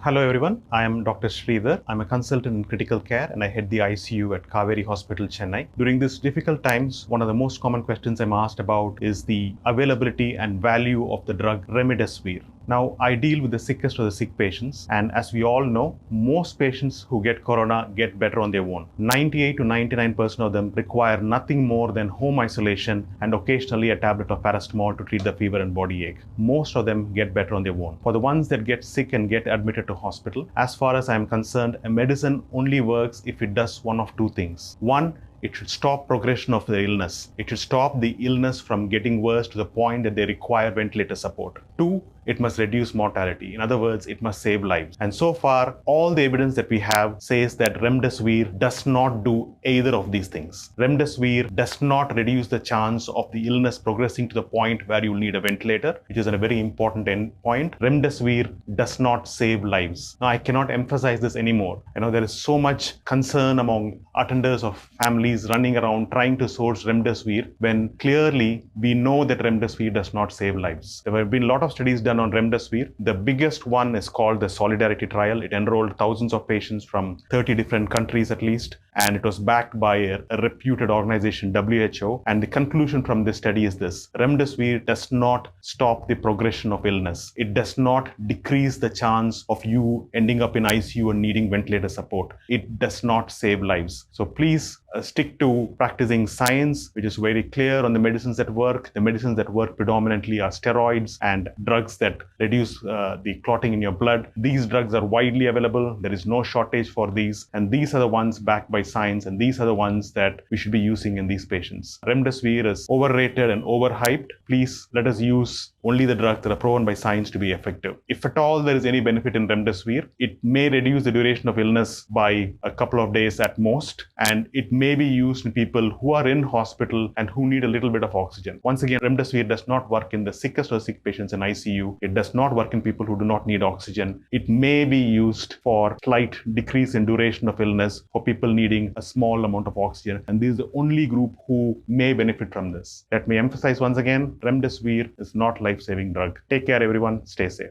Hello everyone, I am Dr. Sridhar. I'm a consultant in critical care and I head the ICU at KAUVERY Hospital, Chennai. During these difficult times, one of the most common questions I'm asked about is the availability and value of the drug Remdesivir. Now, I deal with the sickest of the sick patients, and as we all know, most patients who get corona get better on their own. 98 to 99% of them require nothing more than home isolation and occasionally a tablet of paracetamol to treat the fever and body ache. Most of them get better on their own. For the ones that get sick and get admitted to hospital, as far as I am concerned, a medicine only works if it does one of two things. One, it should stop progression of the illness. It should stop the illness from getting worse to the point that they require ventilator support. Two, it must reduce mortality. In other words, it must save lives. And so far, all the evidence that we have says that Remdesivir does not do either of these things. Remdesivir does not reduce the chance of the illness progressing to the point where you will need a ventilator, which is a very important endpoint. Remdesivir does not save lives. Now, I cannot emphasize this anymore. There is so much concern among attenders of families running around trying to source Remdesivir when clearly we know that Remdesivir does not save lives. There have been a lot of studies done on Remdesivir. The biggest one is called the Solidarity Trial. It enrolled thousands of patients from 30 different countries at least, and it was backed by a reputed organization, WHO. And the conclusion from this study is this: Remdesivir does not stop the progression of illness. It does not decrease the chance of you ending up in ICU and needing ventilator support. It does not save lives. So please stick to practicing science, which is very clear on the medicines that work. The medicines that work predominantly are steroids and drugs that reduce the clotting in your blood. These drugs are widely available. There is no shortage for these. And these are the ones backed by science. And these are the ones that we should be using in these patients. Remdesivir is overrated and overhyped. Please let us use only the drugs that are proven by science to be effective. If at all there is any benefit in Remdesivir, it may reduce the duration of illness by a couple of days at most, and it may be used in people who are in hospital and who need a little bit of oxygen. Once again, Remdesivir does not work in the sickest of sick patients in ICU. It does not work in people who do not need oxygen. It may be used for slight decrease in duration of illness for people needing a small amount of oxygen, and this is the only group who may benefit from this. Let me emphasize once again, Remdesivir is not life-saving drug. Take care everyone, stay safe.